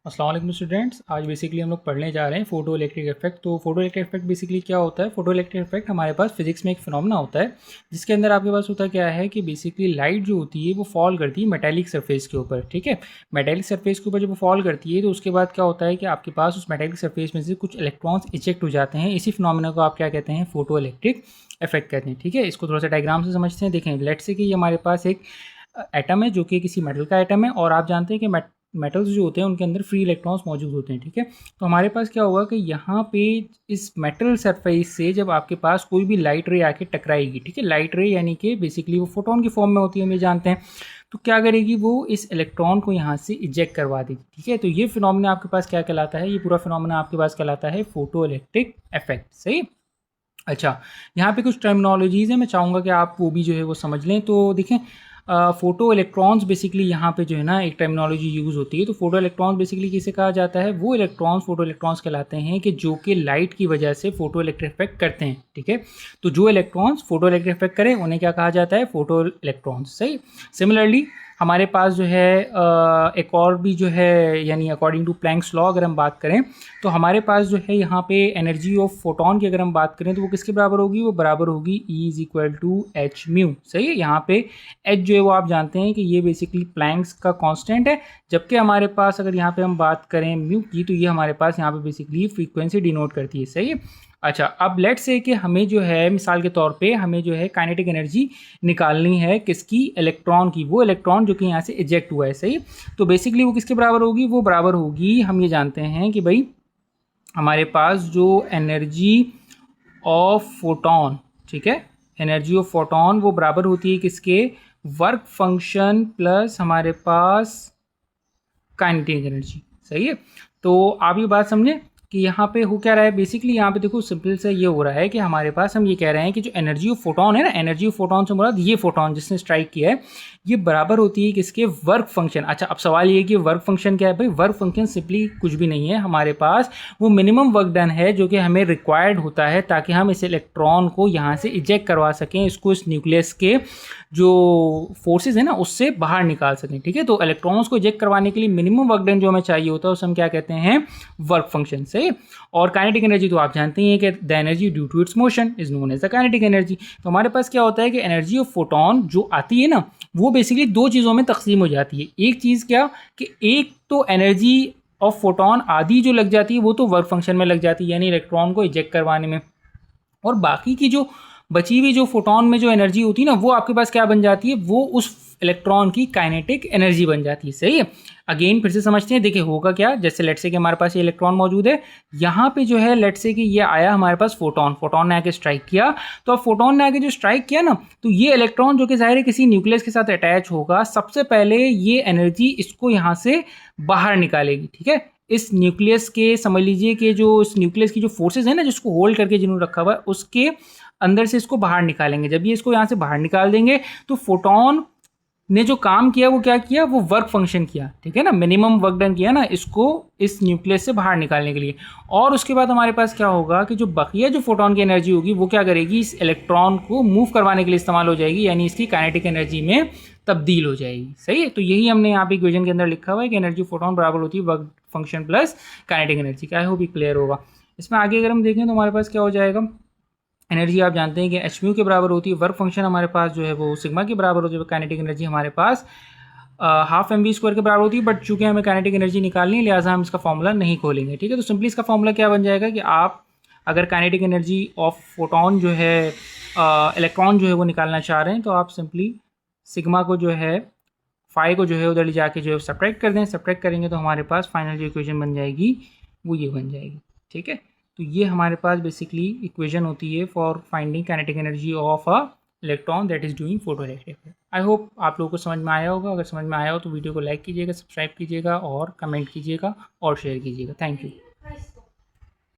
अस्सलाम वालेकुम स्टूडेंट्स। आज बेसिकली हम लोग पढ़ने जा रहे हैं फोटो इलेक्ट्रिक इफेक्ट। तो फोटो इलेक्ट्रिक इफेक्ट बेसिकली क्या होता है? फोटो इलेक्ट्रिक इफेक्ट हमारे पास फिजिक्स में एक फिनोमेना होता है जिसके अंदर आपके पास होता क्या है कि बेसिकली लाइट जो होती है वो फॉल करती है मेटेलिक सरफेस के ऊपर। ठीक है, मेटेलिक सरफेस के ऊपर जब वो फॉल करती है तो उसके बाद क्या होता है कि आपके पास उस मेटेलिक सरफेस में से कुछ इलेक्ट्रॉन्स इजेक्ट हो जाते हैं। इसी फिनोमेना को आप क्या कहते हैं? फोटो इलेक्ट्रिक इफेक्ट कहते हैं। ठीक है, इसको थोड़ा सा डायग्राम से समझते हैं। देखें, लेट्स से कि ये हमारे पास एक एटम है जो कि किसी मेटल का एटम है और आप जानते हैं कि मेटल्स जो होते हैं उनके अंदर फ्री इलेक्ट्रॉन्स मौजूद होते हैं। ठीक है, तो हमारे पास क्या होगा कि यहाँ पे इस मेटल सरफेस से जब आपके पास कोई भी लाइट रे आके टकराएगी, ठीक है, लाइट रे यानी कि बेसिकली वो फोटोन की फॉर्म में होती है, हम ये जानते हैं, तो क्या करेगी वो इस इलेक्ट्रॉन को यहाँ से इजेक्ट करवा देगी। ठीक है, तो ये फिनोमेना आपके पास क्या कहलाता है? ये पूरा फिनोमेना आपके पास कहलाता है फोटो इलेक्ट्रिक इफेक्ट। सही। अच्छा, यहाँ पे कुछ टर्मिनोलॉजीज़ हैं, मैं चाहूँगा कि आप वो भी जो है वो समझ लें। तो देखें, फोटो इलेक्ट्रॉन्स बेसिकली यहाँ पे जो है ना एक टर्मिनोलॉजी यूज़ होती है। तो फोटो इलेक्ट्रॉन्स बेसिकली किसे कहा जाता है? वो इलेक्ट्रॉन्स फोटो इलेक्ट्रॉन्स कहलाते हैं कि जो कि लाइट की वजह से फोटो इलेक्ट्रिक इफेक्ट करते हैं। ठीक है, तो जो इलेक्ट्रॉन्स फोटो इलेक्ट्रिक इफेक्ट करें उन्हें क्या कहा जाता है? Photo electrons. सही। सिमिलरली हमारे पास जो है एक और भी जो है, यानी अकॉर्डिंग टू प्लैंक्स लॉ अगर हम बात करें तो हमारे पास जो है यहाँ पे एनर्जी ऑफ फोटोन की अगर हम बात करें तो वो किसके बराबर होगी? वो बराबर होगी E is equal to h mu. सही है, यहाँ पे एच जो है वो आप जानते हैं कि ये बेसिकली प्लैंक्स का कांस्टेंट है, जबकि हमारे पास अगर यहाँ पे हम बात करें म्यू की तो ये हमारे पास यहाँ पे बेसिकली फ्रीक्वेंसी डिनोट करती है। सही है। अच्छा, अब लेट्स से कि हमें जो है मिसाल के तौर पे हमें जो है काइनेटिक एनर्जी निकालनी है किसकी? इलेक्ट्रॉन की। वो इलेक्ट्रॉन जो कि यहाँ से इजेक्ट हुआ है। सही, तो बेसिकली वो किसके बराबर होगी? वो बराबर होगी, हम ये जानते हैं कि भाई हमारे पास जो एनर्जी ऑफ फोटोन, ठीक है, एनर्जी ऑफ फोटोन वो बराबर होती है किसके? वर्क फंक्शन प्लस हमारे पास काइनेटिक एनर्जी। सही है, तो आप ये बात समझें कि यहाँ पे हो क्या रहा है। बेसिकली यहाँ पे देखो सिंपल से ये हो रहा है कि हमारे पास हम ये कह रहे हैं कि जो एनर्जी ऑफ फोटोन है ना, एनर्जी ऑफ फोटोन से मुराद ये फोटोन जिसने स्ट्राइक किया है ये बराबर होती है किसके? Work function. अच्छा, अब सवाल ये कि वर्क फंक्शन क्या है? भाई वर्क फंक्शन सिंपली कुछ भी नहीं है, हमारे पास वो मिनिमम वर्क डन है जो कि हमें रिक्वायर्ड होता है ताकि हम इस इलेक्ट्रॉन को यहाँ से इजेक्ट करवा सकें, इसको इस न्यूक्लियस के जो फोर्सेज है ना उससे बाहर निकाल सकें। ठीक है, तो इलेक्ट्रॉन्स को इजेक्ट करवाने के लिए मिनिमम वर्क डन जो हमें चाहिए होता है उसे हम क्या कहते हैं? Work function. से और काइनेटिक एनर्जी तो आप जानते हैं कि the energy due to its motion is known as the kinetic energy. तो हमारे पास क्या होता है कि एनर्जी ऑफ फोटोन जो आती है ना वो बेसिकली दो चीज़ों में तकसीम हो जाती है। एक चीज़ क्या कि एक तो एनर्जी ऑफ फोटोन आधी जो लग जाती है वो तो वर्क फंक्शन में लग जाती है, यानी इलेक्ट्रॉन को इजेक्ट करवाने में, और बाकी की जो बची हुई जो फोटोन में जो एनर्जी होती है ना वो आपके पास क्या बन जाती है? वो उस इलेक्ट्रॉन की काइनेटिक एनर्जी बन जाती है। सही है, अगेन फिर से समझते हैं। देखिए होगा क्या, जैसे लेट्स से कि हमारे पास ये इलेक्ट्रॉन मौजूद है, यहाँ पे जो है लेट्स से कि ये आया हमारे पास फोटोन ने आके स्ट्राइक किया, तो अब फोटोन ने आके जो स्ट्राइक किया ना तो ये इलेक्ट्रॉन जो कि जाहिर है किसी न्यूक्लियस के साथ अटैच होगा, सबसे पहले ये एनर्जी इसको यहाँ से बाहर निकालेगी। ठीक है, इस न्यूक्लियस के समझ लीजिए कि जो इस न्यूक्लियस की जो फोर्सेज है ना जिसको होल्ड करके जिन्होंने रखा हुआ है उसके अंदर से इसको बाहर निकालेंगे। जब ये इसको यहाँ से बाहर निकाल देंगे तो फोटोन ने जो काम किया वो क्या किया? वो वर्क फंक्शन किया। ठीक है ना, मिनिमम वर्क डन किया ना इसको इस न्यूक्लियस से बाहर निकालने के लिए। और उसके बाद हमारे पास क्या होगा कि जो बकिया जो फोटोन की एनर्जी होगी वो क्या करेगी? इस इलेक्ट्रॉन को मूव करवाने के लिए इस्तेमाल हो जाएगी, यानी इसकी काइनेटिक एनर्जी में तब्दील हो जाएगी। सही है, तो यही हमने यहाँ पे इक्वेशन के अंदर लिखा हुआ है कि एनर्जी फोटोन बराबर होती है work function plus kinetic energy का। आई होप ये क्लियर होगा। इसमें आगे अगर हम देखें तो हमारे पास क्या हो जाएगा? एनर्जी आप जानते हैं कि एच म्यू के बराबर होती है, वर्क फंक्शन हमारे पास जो है वो सिग्मा के बराबर होती है, काइनेटिक एनर्जी हमारे पास हाफ एम वी स्क्वायर के बराबर होती है। बट चूंकि हमें काइनेटिक एनर्जी निकालनी है लिहाजा हम इसका फॉर्मूला नहीं खोलेंगे। ठीक है, तो सिंपली इसका फॉर्मूला क्या बन जाएगा कि आप अगर काइनेटिक एनर्जी ऑफ फोटोन जो है इलेक्ट्रॉन जो है वो निकालना चाह रहे हैं तो आप सिंपली सिग्मा को जो है फाई को जो है उधर ले जाके जो है सब्ट्रैक्ट कर दें। सब्ट्रैक्ट करेंगे तो हमारे पास फाइनल जो इक्वेशन बन जाएगी वो ये बन जाएगी। ठीक है, तो ये हमारे पास बेसिकली इक्वेशन होती है for finding kinetic energy of a electron that is doing photo electric. I hope आप लोगों को समझ में आया होगा। अगर समझ में आया हो तो वीडियो को लाइक कीजिएगा, सब्सक्राइब कीजिएगा और कमेंट कीजिएगा और शेयर कीजिएगा। Thank you.